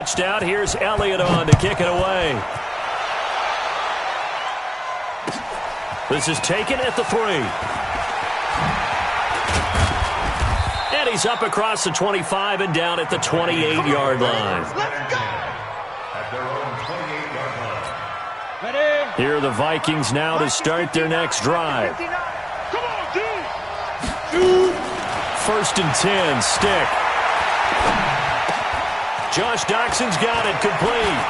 Touchdown. Here's Elliott on to kick it away. This is taken at the 3. And he's up across the 25 and down at the 28-yard line. Let's go! At their own 28-yard line. Ready? Here are the Vikings now to start their next drive. Come on, dude! 1st and 10, Stick. Josh Doxson's got it complete.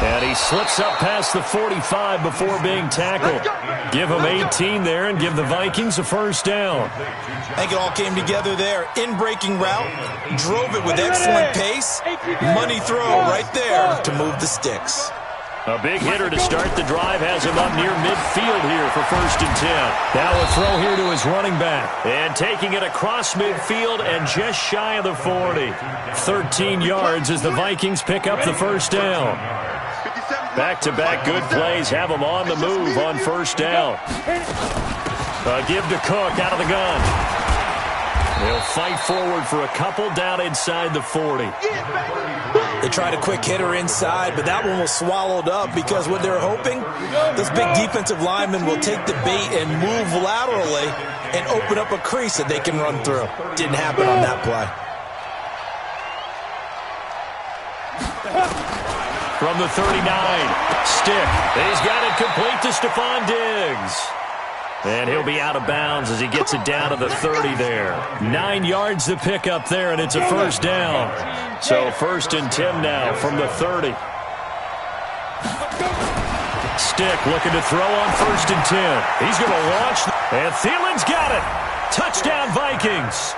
And he slips up past the 45 before being tackled. Give him 18 there and give the Vikings a 1st down. I think it all came together there. In-breaking route, drove it with excellent pace. Money throw right there to move the sticks. A big hitter to start the drive has him up near midfield here for 1st and 10. Now a throw here to his running back. And taking it across midfield and just shy of the 40. 13 yards as the Vikings pick up the 1st down. Back-to-back good plays have them on the move on 1st down. Give to Cook out of the gun. They'll fight forward for a couple down inside the 40. They tried a quick hitter inside, but that one was swallowed up because what they're hoping, this big defensive lineman will take the bait and move laterally and open up a crease that they can run through. Didn't happen on that play. From the 39, Stick. He's got it complete to Stephon Diggs. And he'll be out of bounds as he gets it down to the 30 there. 9 yards to pick up there, and it's a 1st down. So 1st and 10 now from the 30. Stick looking to throw on 1st and 10. He's going to launch. And Thielen's got it. Touchdown, Vikings.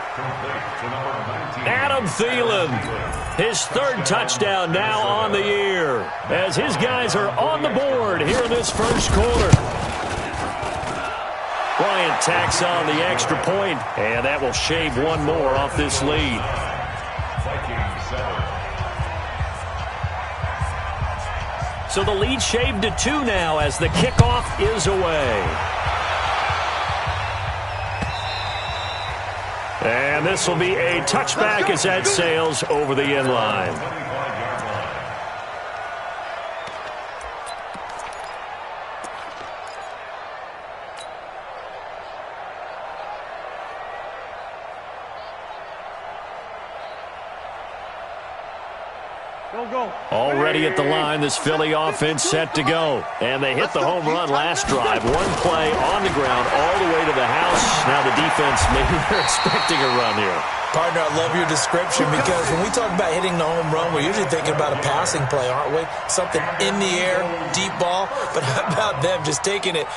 Adam Thielen, his 3rd touchdown now on the year, as his guys are on the board here in this 1st quarter. Bryant tacks on the extra point, and that will shave one more off this lead. So the lead shaved to 2 now as the kickoff is away. And this will be a touchback as that sails over the end line. Already at the line, this Philly offense set to go. And they hit the home run last drive. One play on the ground all the way to the house. Now the defense, maybe they're expecting a run here. Partner, I love your description because when we talk about hitting the home run, we're usually thinking about a passing play, aren't we? Something in the air, deep ball. But how about them just taking it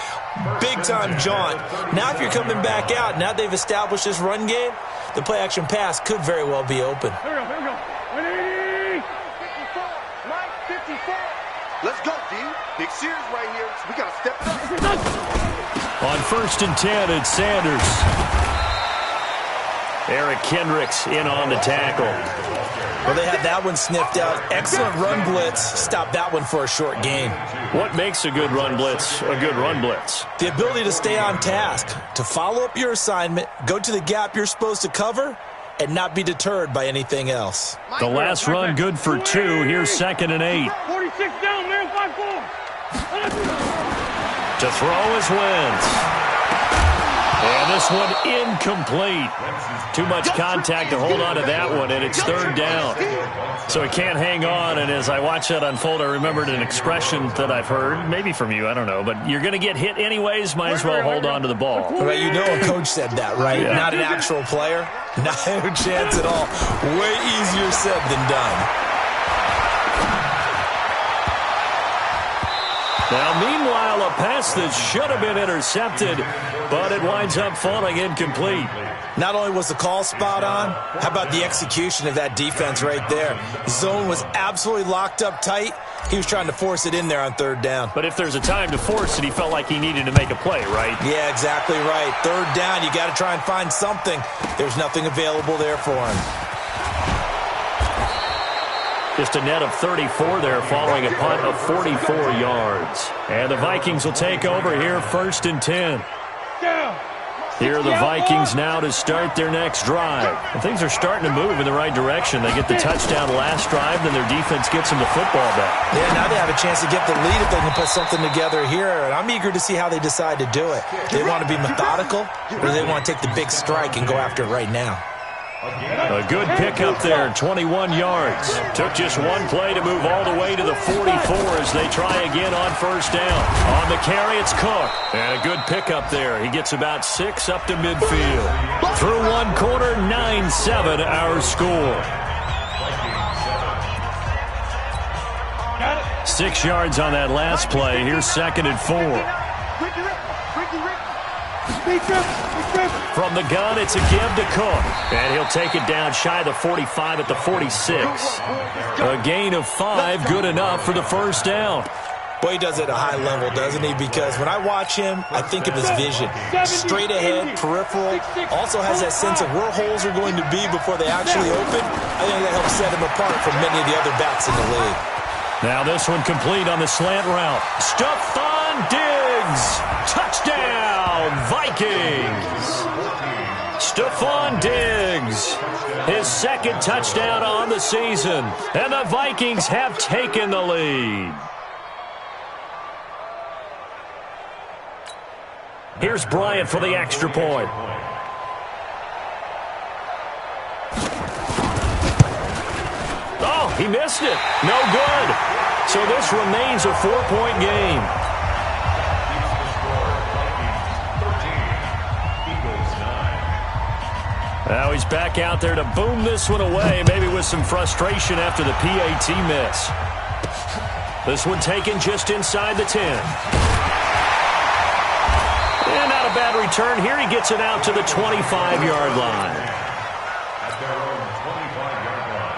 big-time jaunt? Now if you're coming back out, now they've established this run game, the play-action pass could very well be open. Here we go. Let's go, D. Big Sears right here. So we got to step it up. On 1st and 10, it's Sanders. Eric Kendricks in on the tackle. Well, they had that one sniffed out. Excellent run blitz. Stopped that one for a short gain. What makes a good run blitz a good run blitz? The ability to stay on task, to follow up your assignment, go to the gap you're supposed to cover, and not be deterred by anything else. The last run good for 2. Here's 2nd and 8. 46 down, man, 5-4. To throw is Wentz. And this one incomplete. Too much contact to hold on to that one, and it's 3rd down. So he can't hang on, and as I watch that unfold, I remembered an expression that I've heard, maybe from you, I don't know, but you're going to get hit anyways, might as well hold on to the ball. Right, you know a coach said that, right? Yeah. Not an actual player. No chance at all. Way easier said than done. Now, meanwhile, a pass that should have been intercepted, but it winds up falling incomplete. Not only was the call spot on, how about the execution of that defense right there? Zone was absolutely locked up tight. He was trying to force it in there on 3rd down. But if there's a time to force it, he felt like he needed to make a play, right? Yeah, exactly right. 3rd down, you got to try and find something. There's nothing available there for him. Just a net of 34 there following a punt of 44 yards. And the Vikings will take over here 1st and 10. Down. Here are the Vikings now to start their next drive. And things are starting to move in the right direction. They get the touchdown last drive, then their defense gets them the football back. Yeah, now they have a chance to get the lead if they can put something together here. And I'm eager to see how they decide to do it. They want to be methodical, or they want to take the big strike and go after it right now. A good pickup there, 21 yards. Took just one play to move all the way to the 44 as they try again on first down. On the carry, it's Cook. And a good pickup there. He gets about 6 up to midfield. Through one quarter, 9-7 our score. 6 yards on that last play. Here's 2nd and 4. From the gun, it's a give to Cook. And he'll take it down shy of the 45 at the 46. A gain of 5, good enough for the first down. Boy, he does it at a high level, doesn't he? Because when I watch him, I think of his vision. Straight ahead, peripheral. Also has that sense of where holes are going to be before they actually open. I think that helps set him apart from many of the other backs in the league. Now this one complete on the slant route. Stephon Diggs. Touchdown, Vikings. Stephon Diggs. His 2nd touchdown on the season. And the Vikings have taken the lead. Here's Bryant for the extra point. Oh, he missed it. No good. So this remains a 4-point game. Now he's back out there to boom this one away, maybe with some frustration after the PAT miss. This one taken just inside the 10. And not a bad return here. He gets it out to the 25-yard line. At their own 25-yard line.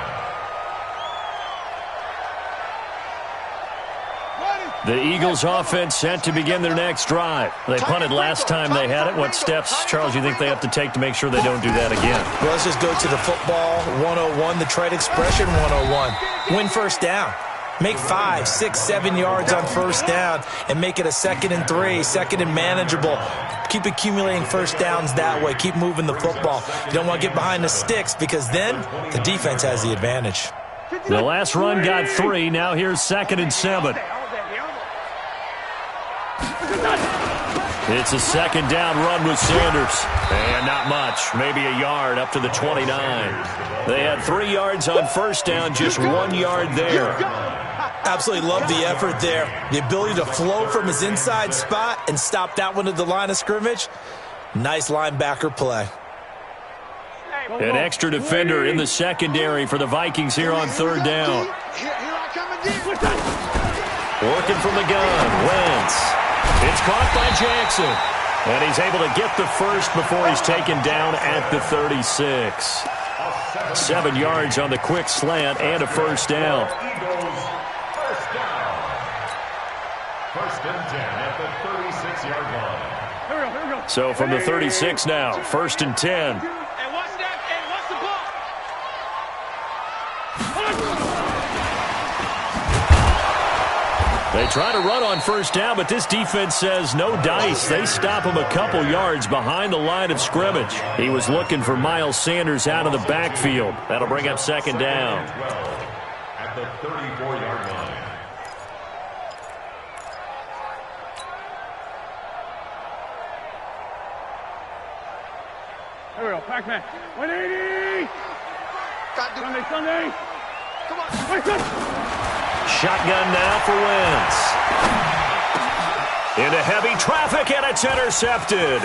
The Eagles offense set to begin their next drive. They punted last time they had it. What steps, Charles, you think they have to take to make sure they don't do that again? Well, let's just go to the football 101, the trade expression 101. Win first down. Make 5, 6, 7 yards on first down and make it a 2nd and 3, 2nd and manageable. Keep accumulating first downs that way. Keep moving the football. You don't want to get behind the sticks because then the defense has the advantage. The last run got 3. Now here's 2nd and 7. It's a 2nd down run with Sanders. And not much. Maybe a yard up to the 29. They had 3 yards on first down, just 1 yard there. Absolutely love the effort there. The ability to flow from his inside spot and stop that one at the line of scrimmage. Nice linebacker play. An extra defender in the secondary for the Vikings here on 3rd down. Working from the gun, Wentz. It's caught by Jackson. And he's able to get the first before he's taken down at the 36. 7 yards on the quick slant and a first down. First and 10 at the 36-yard line. So from the 36 now, 1st and 10. They try to run on first down, but this defense says no dice. They stop him a couple yards behind the line of scrimmage. He was looking for Miles Sanders out of the backfield. That'll bring up 2nd down. At the 34-yard line. Here we go, Pac-Man. 180! Sunday! Come on! Shotgun now for Wentz. Into heavy traffic, and it's intercepted.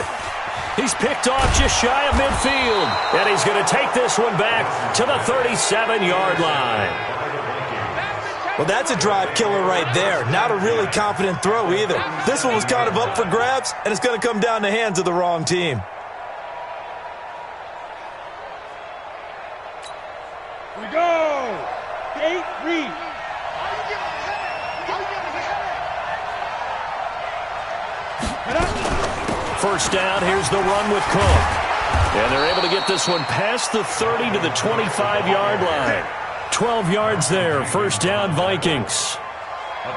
He's picked off just shy of midfield. And he's going to take this one back to the 37-yard line. Well, that's a drive killer right there. Not a really confident throw either. This one was kind of up for grabs, and it's going to come down the hands of the wrong team. We go! 8-3. First down, here's the run with Cook. And they're able to get this one past the 30 to the 25-yard line. 12 yards there, first down Vikings.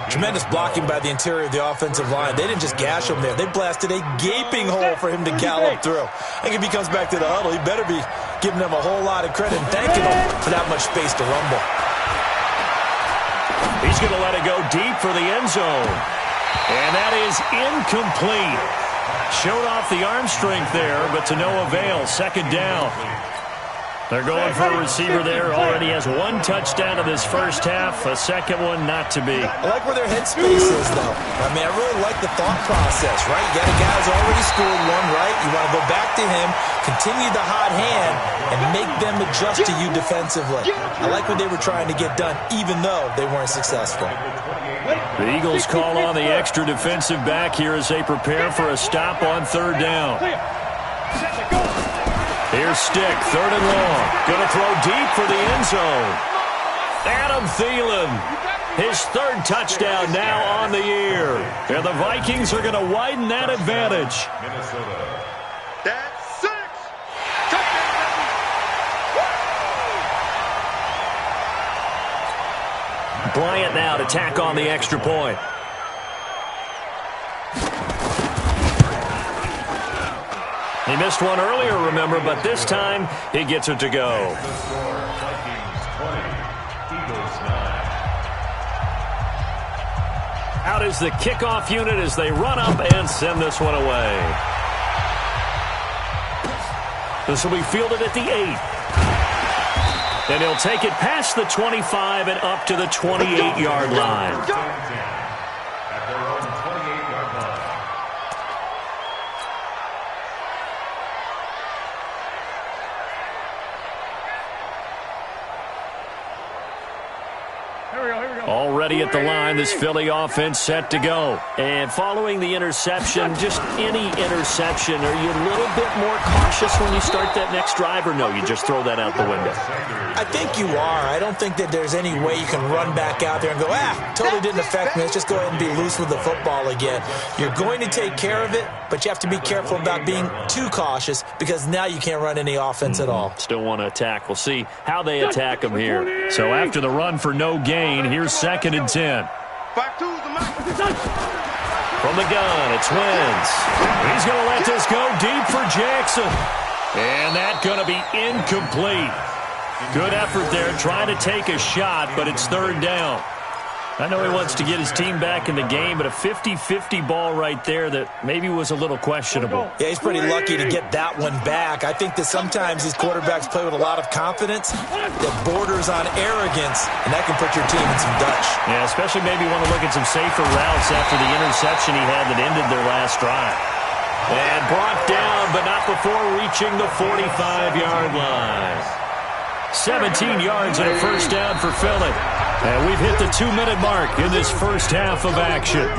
Tremendous blocking by the interior of the offensive line. They didn't just gash him there. They blasted a gaping hole for him to gallop through. I think if he comes back to the huddle, he better be giving them a whole lot of credit and thanking them for that much space to rumble. He's going to let it go deep for the end zone. And that is incomplete. Showed off the arm strength there, but to no avail. Second down. They're going for a receiver there. Already has one touchdown in this first half. A second one not to be. I like where their headspace is, though. I mean, I really like the thought process, right? You got a guy who's already scored one, right? You want to go back to him, continue the hot hand, and make them adjust to you defensively. I like what they were trying to get done, even though they weren't successful. The Eagles call on the extra defensive back here as they prepare for a stop on third down. Here's Stick, third and long. Going to throw deep for the end zone. Adam Thielen, his third touchdown now on the year. And the Vikings are going to widen that advantage. Minnesota. That's 6. Bryant now to tack on the extra point. He missed one earlier, remember, but this time he gets it to go. The score, Vikings 20, Eagles 9. Out is the kickoff unit as they run up and send this one away. This will be fielded at the 8. And he'll take it past the 25 and up to the 28-yard line. At their own 28-yard line. Already at the line, this Philly offense set to go. And following the interception, just any interception, are you a little bit more cautious when you start that next drive, or no, you just throw that out the window? I think you are. I don't think that there's any way you can run back out there and go, totally didn't affect me. Let's just go ahead and be loose with the football again. You're going to take care of it, but you have to be careful about being too cautious because now you can't run any offense at all. Still want to attack. We'll see how they attack them here. So after the run for no gain, here's 2nd and 10. From the gun, it's Wentz. He's going to let this go deep for Jackson. And that's going to be incomplete. Good effort there, trying to take a shot, but it's third down. I know he wants to get his team back in the game, but a 50-50 ball right there that maybe was a little questionable. Yeah, he's pretty lucky to get that one back. I think that sometimes these quarterbacks play with a lot of confidence that borders on arrogance, and that can put your team in some Dutch. Yeah, especially maybe want to look at some safer routes after the interception he had that ended their last drive. And brought down, but not before reaching the 45-yard line. 17 yards and a first down for Philly. And we've hit the 2-minute mark in this first half of action.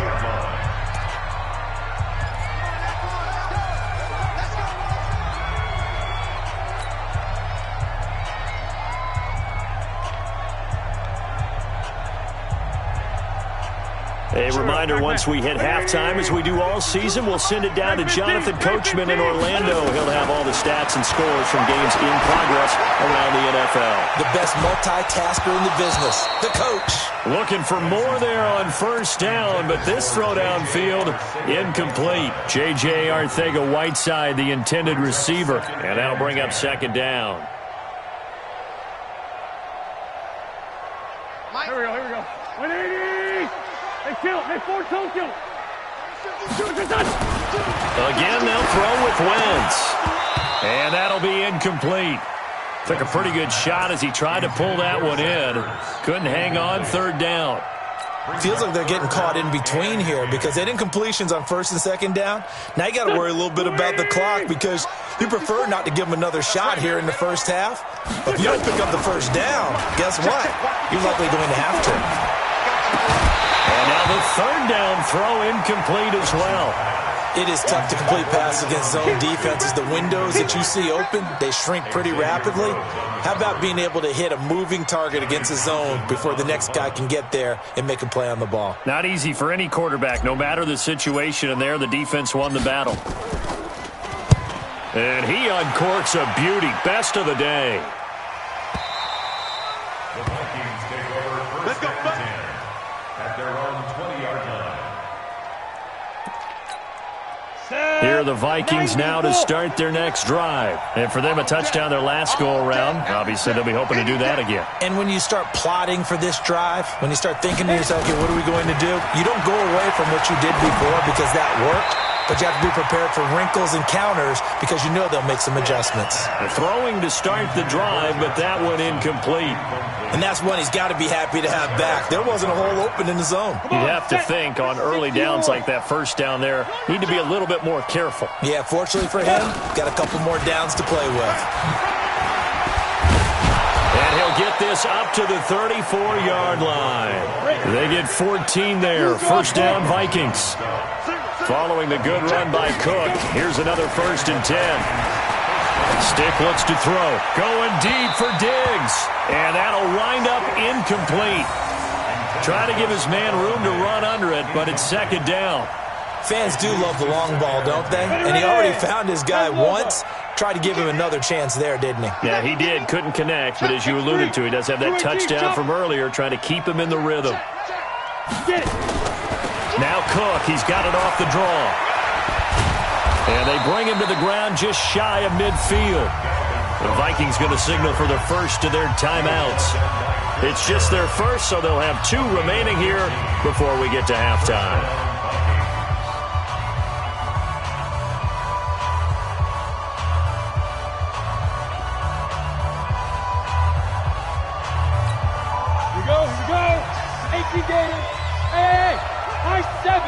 A reminder, once we hit halftime, as we do all season, we'll send it down to Jonathan Coachman in Orlando. He'll have all the stats and scores from games in progress around the NFL. The best multitasker in the business, the coach. Looking for more there on first down, but this throw downfield, incomplete. J.J. Arcega-Whiteside, the intended receiver, and that'll bring up second down. Here we go. 180. Hey, kill. Hey, 4 toe kill. Again, they'll throw with Wentz. And that'll be incomplete. Took a pretty good shot as he tried to pull that one in. Couldn't hang on, third down. Feels like they're getting caught in between here because they had incompletions on first and second down. Now you got to worry a little bit about the clock because you prefer not to give them another shot here in the first half. But if you don't pick up the first down, guess what? You're likely going to have to. And now the third down throw incomplete as well. It is tough to complete passes against zone defenses. The windows that you see open, they shrink pretty rapidly. How about being able to hit a moving target against a zone before the next guy can get there and make a play on the ball? Not easy for any quarterback, no matter the situation, and there the defense won the battle. And he uncorks a beauty. Best of the day. The Vikings take over first and 10 at at their own 20-yard line. Here are the Vikings now to start their next drive. And for them, a touchdown their last go-around. Obviously, they'll be hoping to do that again. And when you start plotting for this drive, when you start thinking to yourself, okay, what are we going to do? You don't go away from what you did before because that worked. But you have to be prepared for wrinkles and counters because you know they'll make some adjustments. Throwing to start the drive, but that one incomplete. And that's one he's got to be happy to have back. There wasn't a hole open in the zone. You'd have to think on early downs like that first down there, need to be a little bit more careful. Yeah, fortunately for him, got a couple more downs to play with. And he'll get this up to the 34-yard line. They get 14 there. First down, Vikings. Following the good run by Cook, here's another 1st and 10. Stick looks to throw. Going deep for Diggs. And that'll wind up incomplete. Try to give his man room to run under it, but it's 2nd down. Fans do love the long ball, don't they? And he already found his guy once. Tried to give him another chance there, didn't he? Yeah, he did. Couldn't connect, but as you alluded to, he does have that touchdown from earlier, trying to keep him in the rhythm. Now Cook, he's got it off the draw. And they bring him to the ground just shy of midfield. The Vikings going to signal for the first of their timeouts. It's just their first, so they'll have 2 remaining here before we get to halftime. Here we go. 18 Gators. Hey, high 7.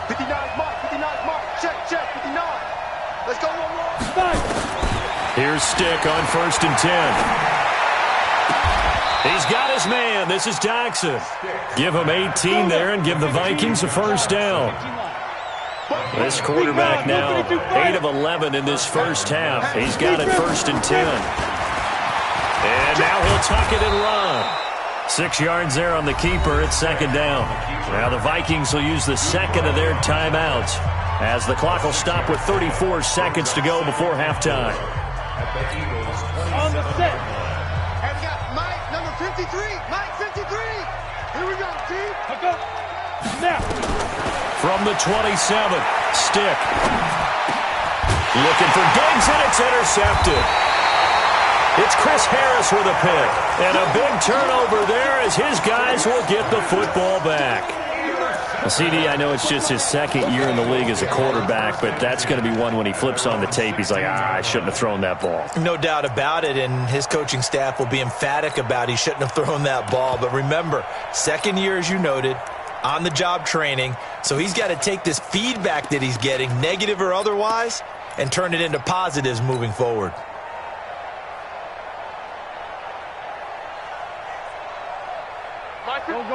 59 mark, 59 mark. Check, 59. Let's go, 1-1. Here's Stick on 1st and 10. He's got his man. This is Jackson. Give him 18 there and give the Vikings a first down. This quarterback now 8 of 11 in this first half. He's got it 1st and 10. And now he'll tuck it and run. 6 yards there on the keeper. It's 2nd down. Now the Vikings will use the second of their timeouts as the clock will stop with 34 seconds to go before halftime. On the set. And we got Mike, number 53. Mike, 53. Here we go, team. Let's go. Now. From the 27, Stick. Looking for Diggs, and it's intercepted. It's Chris Harris with a pick. And a big turnover there as his guys will get the football back. CD, I know it's just his 2nd year in the league as a quarterback, but that's going to be one when he flips on the tape. He's like, I shouldn't have thrown that ball. No doubt about it, and his coaching staff will be emphatic about he shouldn't have thrown that ball. But remember, 2nd year, as you noted, on-the-job training, so he's got to take this feedback that he's getting, negative or otherwise, and turn it into positives moving forward.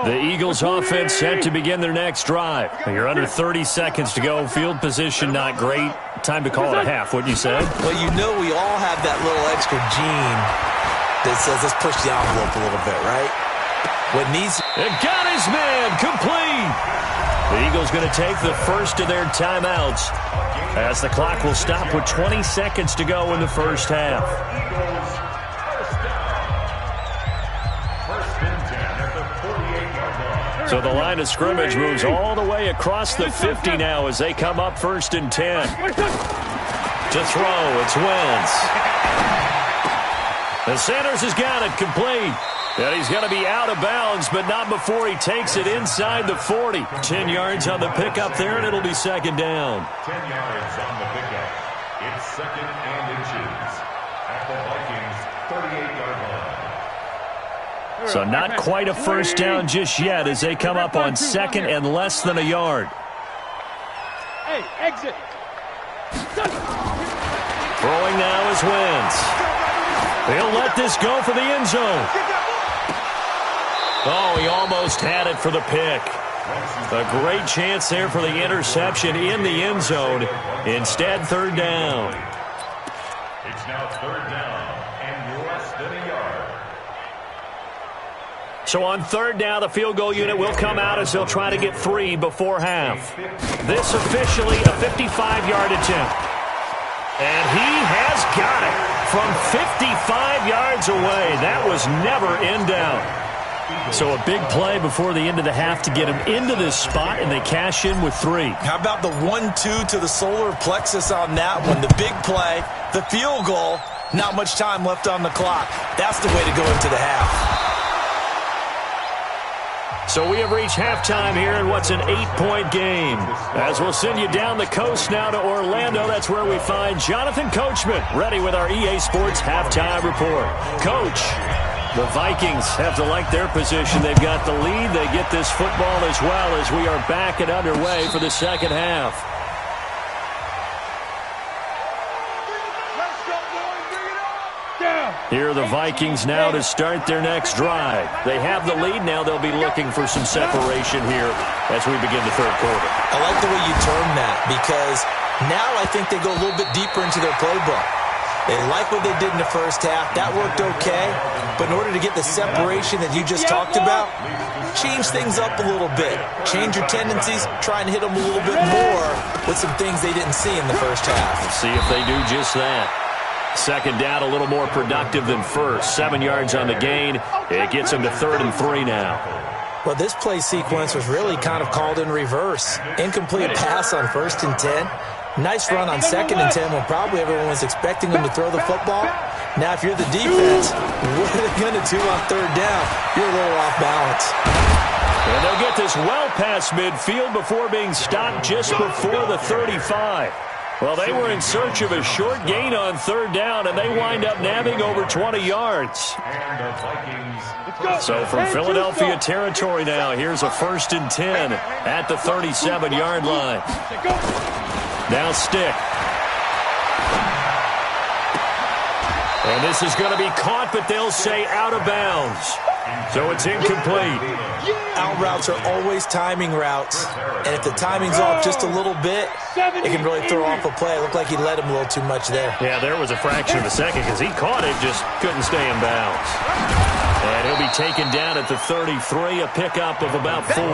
The Eagles offense set to begin their next drive. You're under 30 seconds to go. Field position not great. Time to call it a half, wouldn't you say? Well, you know we all have that little extra gene that says let's push the envelope a little bit, right? When these... It got his man complete. The Eagles going to take the first of their timeouts as the clock will stop with 20 seconds to go in the first half. So the line of scrimmage moves all the way across the 50 now as they come up 1st and 10. To throw, it's Wentz. The Sanders has got it complete. And he's going to be out of bounds, but not before he takes it inside the 40. 10 yards on the pickup there, and it'll be 2nd down. 10 yards on the pickup. It's 2nd and inches at the Vikings' 38-yard line. So not quite a first down just yet as they come up on 2nd and less than a yard. Hey, exit. Throwing now is Wentz. He'll let this go for the end zone. Oh, he almost had it for the pick. A great chance there for the interception in the end zone. Instead, 3rd down. It's now 3rd down and less than a yard. So on 3rd down, the field goal unit will come out as they'll try to get 3 before half. This officially a 55-yard attempt. And he has got it from 55 yards away. That was never in doubt. So a big play before the end of the half to get them into this spot, and they cash in with 3. How about the 1-2 to the solar plexus on that one? The big play, the field goal, not much time left on the clock. That's the way to go into the half. So we have reached halftime here in what's an 8-point game. As we'll send you down the coast now to Orlando, that's where we find Jonathan Coachman, ready with our EA Sports Halftime Report. Coach, the Vikings have to like their position. They've got the lead. They get this football as well as we are back and underway for the second half. Here are the Vikings now to start their next drive. They have the lead. Now they'll be looking for some separation here as we begin the third quarter. I like the way you term that, because now I think they go a little bit deeper into their playbook. They like what they did in the first half. That worked okay. But in order to get the separation that you just talked about, change things up a little bit. Change your tendencies. Try and hit them a little bit more with some things they didn't see in the first half. Let's see if they do just that. Second down, a little more productive than first. 7 yards on the gain. It gets them to 3rd and 3 now. Well, this play sequence was really kind of called in reverse. Incomplete pass on 1st and 10. Nice run on 2nd and 10 when probably everyone was expecting them to throw the football. Now, if you're the defense, what are they going to do on 3rd down? You're a little off balance. And they'll get this well past midfield before being stopped just before the 35. Well, they were in search of a short gain on 3rd down, and they wind up nabbing over 20 yards. So from Philadelphia territory now, here's a 1st and 10 at the 37-yard line. Now stick. And this is going to be caught, but they'll say out of bounds. So it's incomplete. Out routes are always timing routes. And if the timing's off just a little bit, it can really throw off a play. It looked like he led him a little too much there. Yeah, there was a fraction of a second because he caught it, just couldn't stay in bounds. And he'll be taken down at the 33, a pickup of about 4.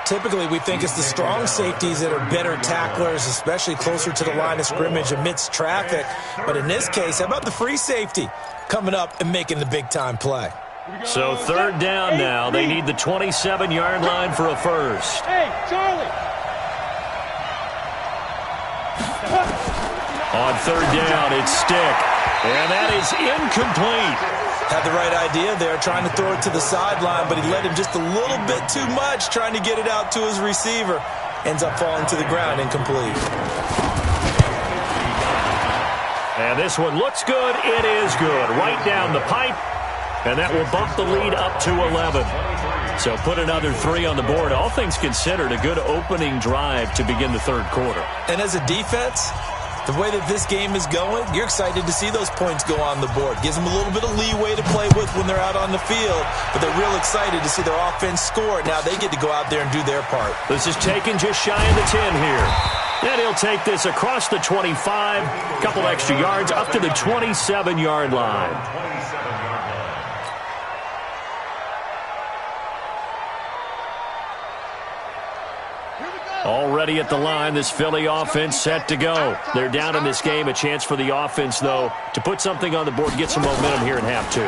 Typically, we think it's the strong safeties that are better tacklers, especially closer to the line of scrimmage amidst traffic. But in this case, how about the free safety coming up and making the big-time play? So 3rd down now. They need the 27-yard line for a first. Hey, Charlie. On 3rd down, it's stick. And that is incomplete. Had the right idea there, trying to throw it to the sideline, but he led him just a little bit too much, trying to get it out to his receiver. Ends up falling to the ground, incomplete. And this one looks good. It is good. Right down the pipe. And that will bump the lead up to 11. So put another 3 on the board. All things considered, a good opening drive to begin the third quarter. And as a defense, the way that this game is going, you're excited to see those points go on the board. Gives them a little bit of leeway to play with when they're out on the field, but they're real excited to see their offense score. Now they get to go out there and do their part. This is taken just shy of the 10 here. And he'll take this across the 25, couple extra yards up to the 27-yard line. Already at the line, this Philly offense set to go. They're down in this game. A chance for the offense, though, to put something on the board, get some momentum here in half 2.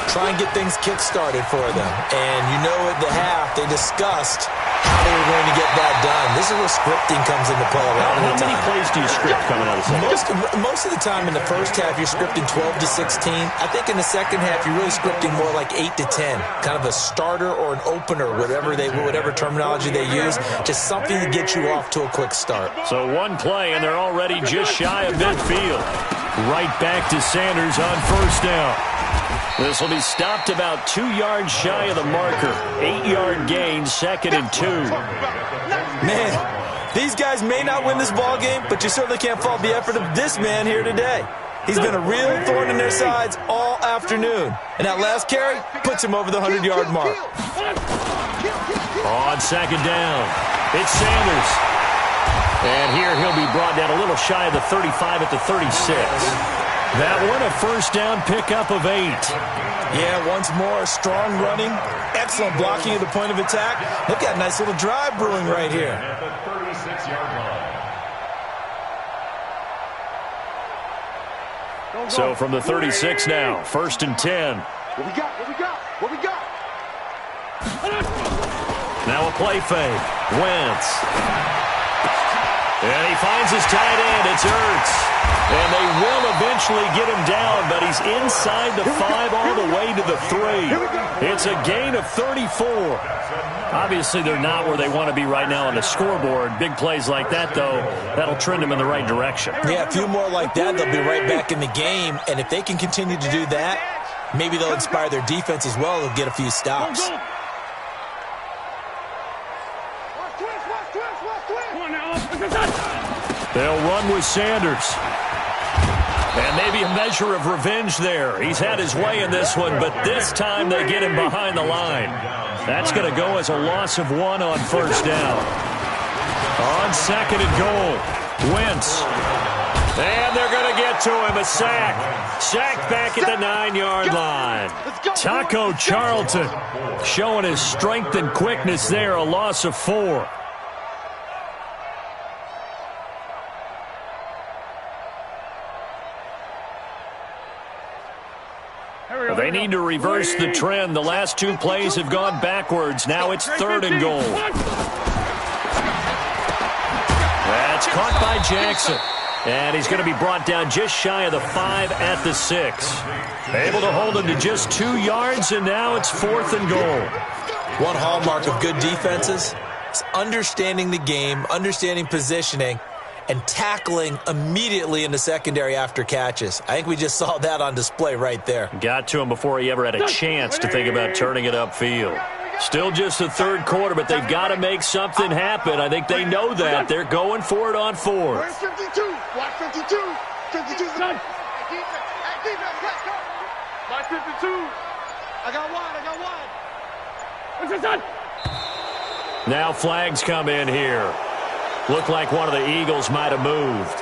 Try and get things kick-started for them. And you know at the half, they discussed how they were going to get that done. This is where scripting comes into play a lot of the time. How many plays do you script coming out of the second? Most of the time in the first half, you're scripting 12 to 16. I think in the second half, you're really scripting more like 8 to 10. Kind of a starter or an opener, whatever terminology they use. Just something to get you off to a quick start. So one play, and they're already just shy of midfield. Right back to Sanders on 1st down. This will be stopped about 2 yards shy of the marker. 8-yard gain, 2nd and 2. Man, these guys may not win this ball game, but you certainly can't fault the effort of this man here today. He's been a real thorn in their sides all afternoon. And that last carry puts him over the 100-yard mark. On 2nd down, it's Sanders. And here he'll be brought down a little shy of the 35 at the 36. That one a 1st down pickup of 8. Yeah, once more, strong running, excellent blocking at the point of attack. Look at a nice little drive brewing right here. At the 36-yard line. So from the 36 now, 1st and 10. What we got? What we got? What we got? Now a play fake. Wentz. And he finds his tight end. It's Ertz. And they will eventually get him down, but he's inside the 5 all the way to the 3. It's a gain of 34. Obviously, they're not where they want to be right now on the scoreboard. Big plays like that, though, that'll trend them in the right direction. Yeah, a few more like that, they'll be right back in the game. And if they can continue to do that, maybe they'll inspire their defense as well. They'll get a few stops. They'll run with Sanders. And maybe a measure of revenge there. He's had his way in this one, but this time they get him behind the line. That's going to go as a loss of 1 on first down. On second and goal, Wentz. And they're going to get to him, a sack. Sacked back at the 9-yard line. Taco Charlton showing his strength and quickness there, a loss of 4. They need to reverse the trend. The last 2 plays have gone backwards. Now it's 3rd and goal. That's caught by Jackson. And he's going to be brought down just shy of the 5 at the 6. Able to hold him to just 2 yards, and now it's 4th and goal. One hallmark of good defenses is understanding the game, understanding positioning, and tackling immediately in the secondary after catches. I think we just saw that on display right there. Got to him before he ever had a chance to think about turning it upfield. Still just the 3rd quarter, but they've got to make something happen. I think they know that. They're going for it on 4th. Watch 52. Watch 52. 52. Watch 52. I got one. Now flags come in here. Looked like one of the Eagles might have moved.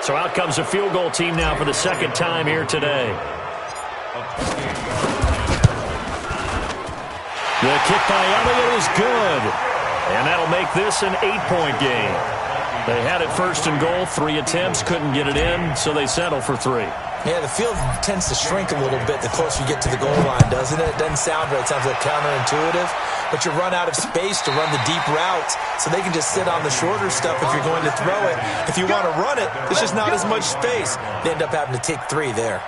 So out comes the field goal team now for the 2nd time here today. The kick by Elliott is good. And that'll make this an 8-point game. They had it 1st and goal, 3 attempts, couldn't get it in, so they settle for 3. Yeah, the field tends to shrink a little bit the closer you get to the goal line, doesn't it? It doesn't sound right. It sounds like counterintuitive. But you run out of space to run the deep routes, so they can just sit on the shorter stuff if you're going to throw it. If you want to run it, there's just not as much space. They end up having to take 3 there.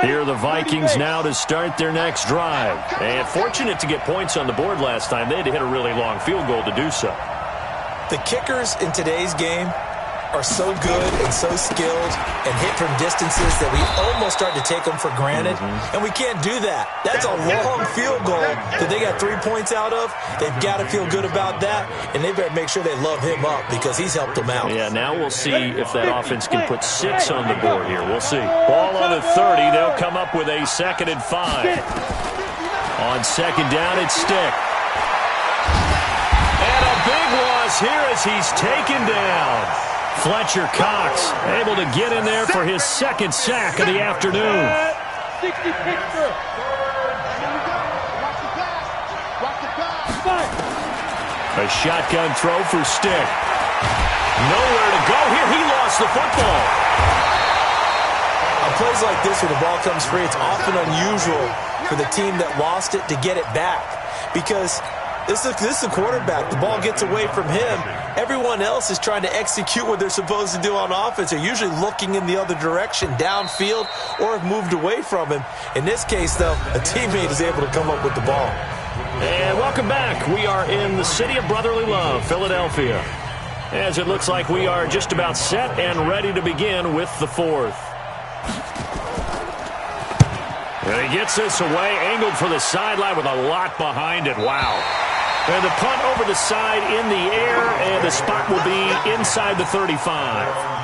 Here are the Vikings now to start their next drive. And fortunate to get points on the board last time. They had to hit a really long field goal to do so. The kickers in today's game are so good and so skilled and hit from distances that we almost start to take them for granted. And we can't do that. That's a long field goal that they got 3 points out of. They've got to feel good about that, and they better make sure they love him up because he's helped them out. Yeah, now we'll see if that offense can put 6 on the board here. We'll see. Ball on the 30. They'll come up with a 2nd and 5. On 2nd down, it's Stick. And a big loss here as he's taken down. Fletcher Cox able to get in there for his 2nd sack of the afternoon. A shotgun throw for Stick. Nowhere to go here. He lost the football. On plays like this where the ball comes free, it's often unusual for the team that lost it to get it back because this is a quarterback. The ball gets away from him. Everyone else is trying to execute what they're supposed to do on offense. They're usually looking in the other direction, downfield, or have moved away from him. In this case, though, a teammate is able to come up with the ball. And welcome back. We are in the city of brotherly love, Philadelphia, as it looks like we are just about set and ready to begin with the 4th. And he gets this away, angled for the sideline with a lot behind it. Wow. And the punt over the side in the air, and the spot will be inside the 35.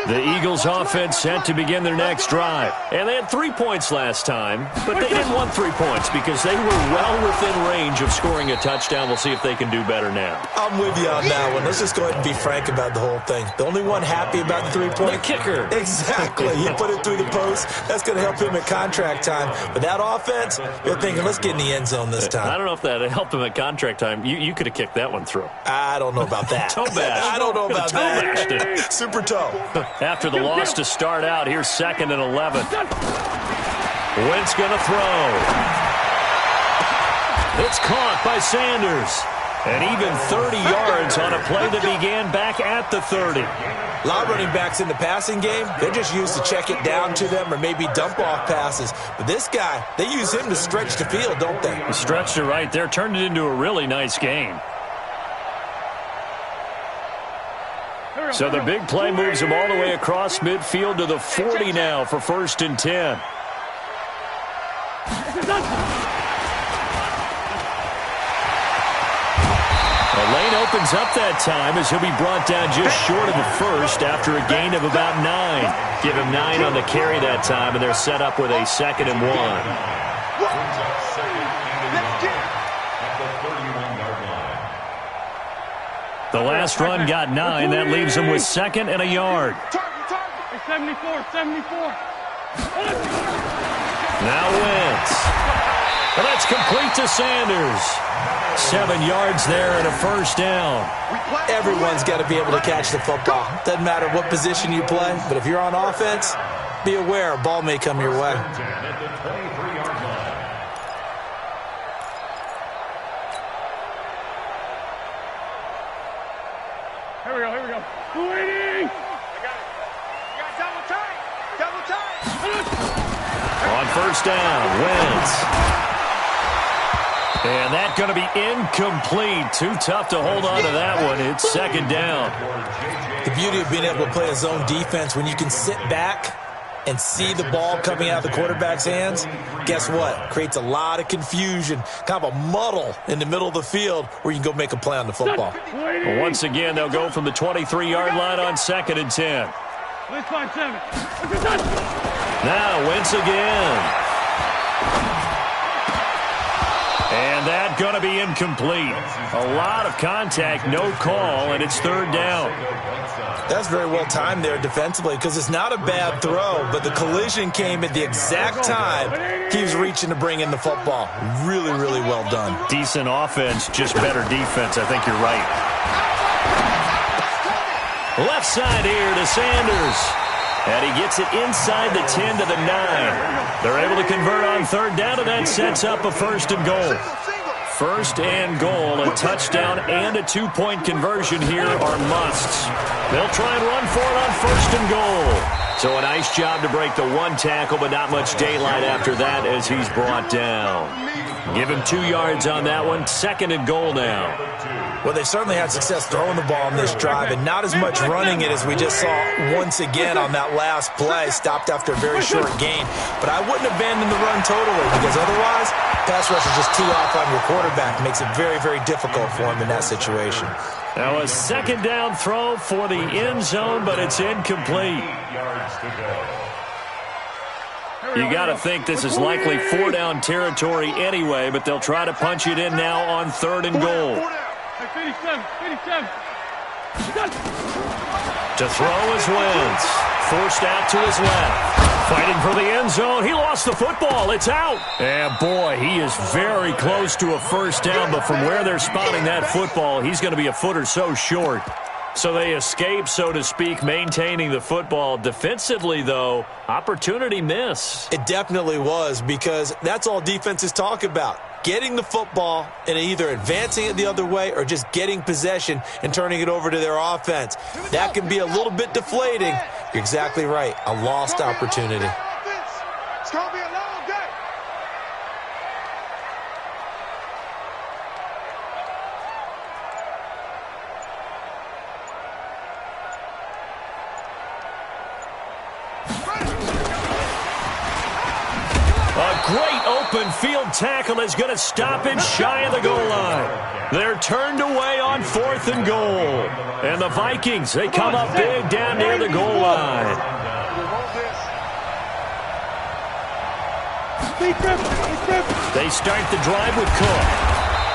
The Eagles offense set to begin their next drive. And they had 3 points last time, but they didn't want 3 points because they were well within range of scoring a touchdown. We'll see if they can do better now. I'm with you on that one. Let's just go ahead and be frank about the whole thing. The only one happy about the 3-point? The kicker. Exactly. He put it through the post. That's going to help him at contract time. But that offense, they're thinking, let's get in the end zone this time. I don't know if that helped him at contract time. You could have kicked that one through. I don't know about that. Toe bash. I don't know about that. Super toe. After the loss to start out, here's 2nd and 11. Wentz going to throw. It's caught by Sanders. And even 30 yards on a play that began back at the 30. A lot of running backs in the passing game, they're just used to check it down to them or maybe dump off passes. But this guy, they use him to stretch the field, don't they? He stretched it right there, turned it into a really nice game. So the big play moves him all the way across midfield to the 40 now for 1st and 10. The lane opens up that time as he'll be brought down just short of the first after a gain of about 9. Give him 9 on the carry that time, and they're set up with a 2nd and 1. The last run got 9. That leaves him with 2nd and a yard. 74, 74. Now Wentz. Well, that's complete to Sanders. 7 yards there and a 1st down. Everyone's got to be able to catch the football. Doesn't matter what position you play, but if you're on offense, be aware a ball may come your way. Here we go, here we go. 280! I got it. You got double tight. Double tight. On 1st down, Wentz. And that's going to be incomplete. Too tough to hold on to that one. It's 2nd down. The beauty of being able to play a zone defense, when you can sit back and see the ball coming out of the quarterback's hands, guess what? Creates a lot of confusion, kind of a muddle in the middle of the field where you can go make a play on the football. Well, once again, they'll go from the 23-yard line on 2nd and 10. Let's find 7. Now Wentz again. And that's going to be incomplete. A lot of contact, no call, and it's 3rd down. That's very well timed there defensively because it's not a bad throw, but the collision came at the exact time he was reaching to bring in the football. Really, really well done. Decent offense, just better defense. I think you're right. Left side here to Sanders. And he gets it inside the 10 to the 9. They're able to convert on 3rd down, and that sets up a 1st and goal. 1st and goal, a touchdown and a 2-point conversion here are musts. They'll try and run for it on 1st and goal. So a nice job to break the 1 tackle, but not much daylight after that as he's brought down. Give him 2 yards on that one. 2nd and goal now. Well, they certainly had success throwing the ball on this drive and not as much running it as we just saw once again on that last play. Stopped after a very short gain. But I wouldn't abandon the run totally because otherwise, pass rush is just tee off on your quarterback. Makes it very, very difficult for him in that situation. Now a 2nd down throw for the end zone, but it's incomplete. You got to think this is likely 4-down territory anyway, but they'll try to punch it in now on 3rd and goal. 57, 57. To throw is Wentz. Forced out to his left. Fighting for the end zone. He lost the football. It's out. And boy, he is very close to a 1st down, but from where they're spotting that football, he's going to be a foot or so short. So they escape, so to speak, maintaining the football. Defensively, though, opportunity miss. It definitely was because that's all defenses talk about. Getting the football and either advancing it the other way or just getting possession and turning it over to their offense. That can be a little bit deflating. You're exactly right. A lost opportunity. It's going to be a long day. Great open field tackle is going to stop it shy of the goal line. They're turned away on 4th and goal. And the Vikings, they come up big down near the goal line. They start the drive with Cook.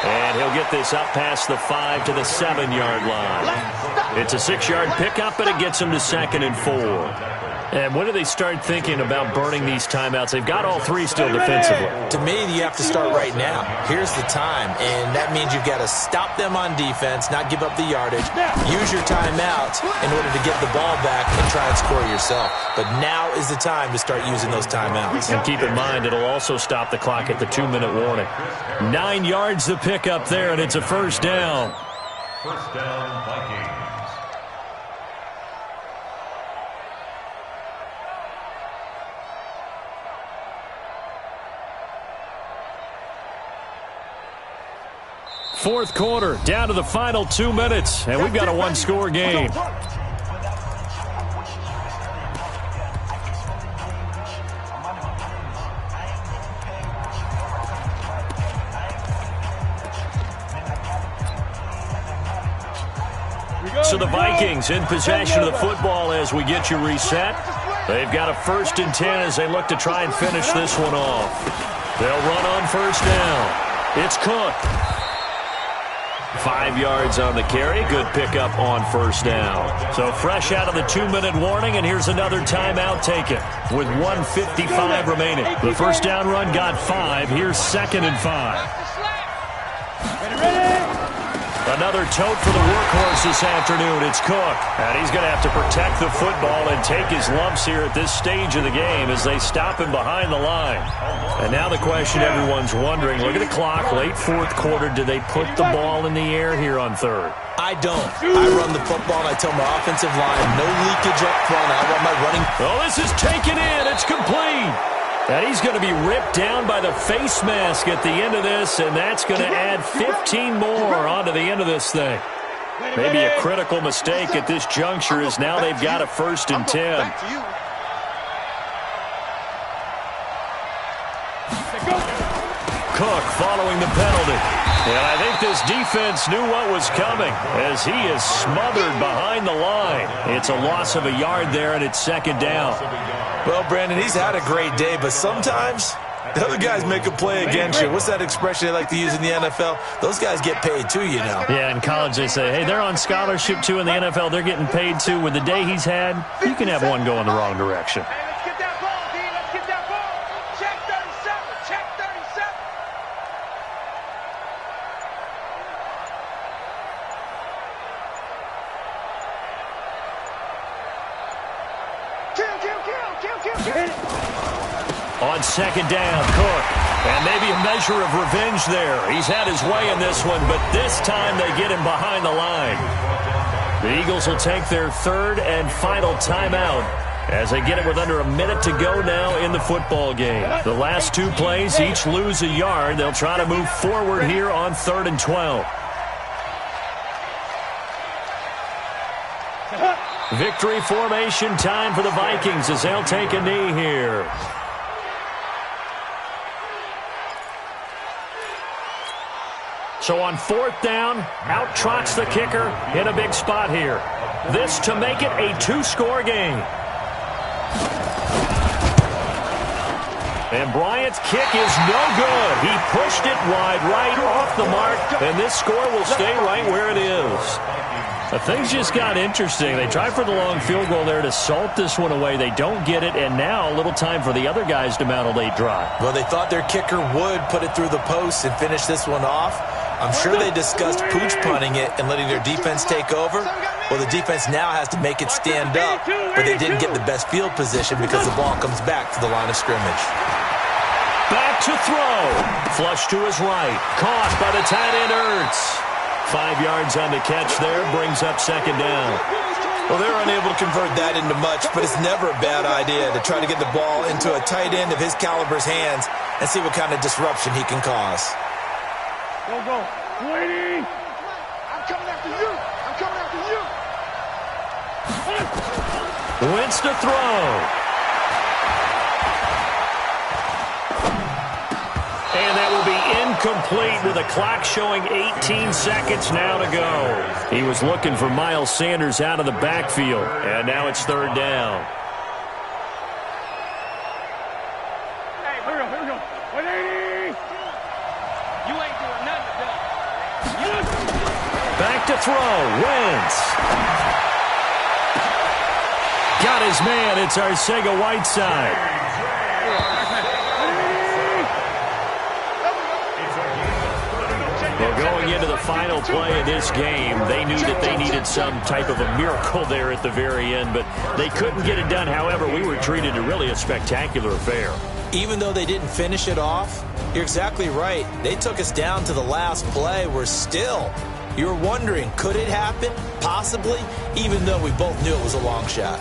And he'll get this up past the 5 to the 7-yard line. It's a 6-yard pickup, but it gets him to 2nd and 4. And when do they start thinking about burning these timeouts? They've got all three still defensively. To me, you have to start right now. Here's the time, and that means you've got to stop them on defense, not give up the yardage, use your timeouts in order to get the ball back and try and score yourself. But now is the time to start using those timeouts. And keep in mind, it'll also stop the clock at the 2-minute warning. 9 yards to pick up there, and it's a first down. First down, Vikings. Fourth quarter, down to the final 2 minutes, and we've got a one-score game. So the Vikings in possession of the football as we get you reset. They've got a 1st and 10 as they look to try and finish this one off. They'll run on first down. It's Cook. 5 yards on the carry. Good pickup on first down. So fresh out of the 2-minute warning, and here's another timeout taken with 1:55 remaining. The first down run got 5. Here's 2nd and 5. Another tote for the workhorse this afternoon. It's Cook. And he's going to have to protect the football and take his lumps here at this stage of the game as they stop him behind the line. And now the question everyone's wondering, look at the clock, late fourth quarter. Do they put the ball in the air here on third? I don't. I run the football, and I tell my offensive line, no leakage up front. I run my running. Oh, this is taken in. It's complete. And he's going to be ripped down by the face mask at the end of this, and that's going to add 15 more onto the end of this thing. Maybe a critical mistake at this juncture is now they've got a 1st and 10. Cook following the penalty. And I think this defense knew what was coming as he is smothered behind the line. It's a loss of a yard there, and it's 2nd down. Well, Brandon, he's had a great day, but sometimes the other guys make a play against you. What's that expression they like to use in the NFL? Those guys get paid too, you know. Yeah, in college they say, hey, they're on scholarship too. In the NFL, they're getting paid too. With the day he's had, you can have one go in the wrong direction. Hey, let's get that ball, D. Let's get that ball. Check 37. Check 37. On 2nd down, Cook. And maybe a measure of revenge there. He's had his way in this one, but this time they get him behind the line. The Eagles will take their 3rd and final timeout as they get it with under a minute to go now in the football game. The last 2 plays each lose a yard. They'll try to move forward here on 3rd and 12. Victory formation time for the Vikings as they'll take a knee here. So on 4th down, out trots the kicker in a big spot here. This to make it a 2-score game. And Bryant's kick is no good. He pushed it wide right off the mark, and this score will stay right where it is. Things just got interesting. They try for the long field goal there to salt this one away. They don't get it, and now a little time for the other guys to mount a late drive. Well, they thought their kicker would put it through the post and finish this one off. I'm sure they discussed pooch punting it and letting their defense take over. Well, the defense now has to make it stand up, but they didn't get the best field position because the ball comes back to the line of scrimmage. Back to throw. Flush to his right. Caught by the tight end, Ertz. 5 yards on the catch there, brings up 2nd down. Well, they're unable to convert that into much, but it's never a bad idea to try to get the ball into a tight end of his caliber's hands and see what kind of disruption he can cause. Go, go. 20. I'm coming after you. I'm coming after you. Wentz to throw. And that will be incomplete with a clock showing 18 seconds now to go. He was looking for Miles Sanders out of the backfield, and now it's 3rd down. Hey, here we go. 180. You ain't doing nothing, Back to throw. Wentz. Got his man. It's Arcega-Whiteside. Well, going into the final play of this game, they knew that they needed some type of a miracle there at the very end, but they couldn't get it done. However, we were treated to really a spectacular affair. Even though they didn't finish it off, you're exactly right. They took us down to the last play. We're still, you're wondering, could it happen? Possibly, even though we both knew it was a long shot.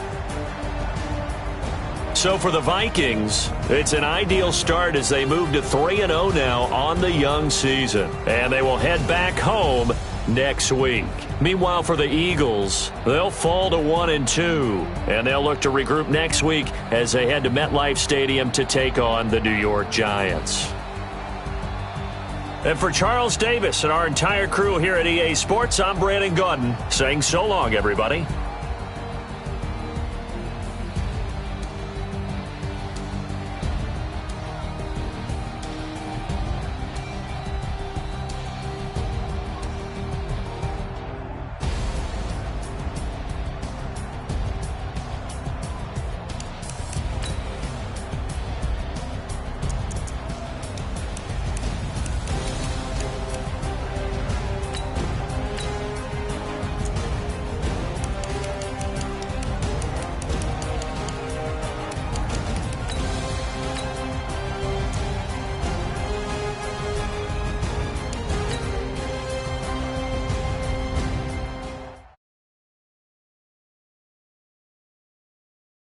So for the Vikings, it's an ideal start as they move to 3-0 now on the young season. And they will head back home next week. Meanwhile, for the Eagles, they'll fall to 1-2. And they'll look to regroup next week as they head to MetLife Stadium to take on the New York Giants. And for Charles Davis and our entire crew here at EA Sports, I'm Brandon Gaudin saying so long, everybody.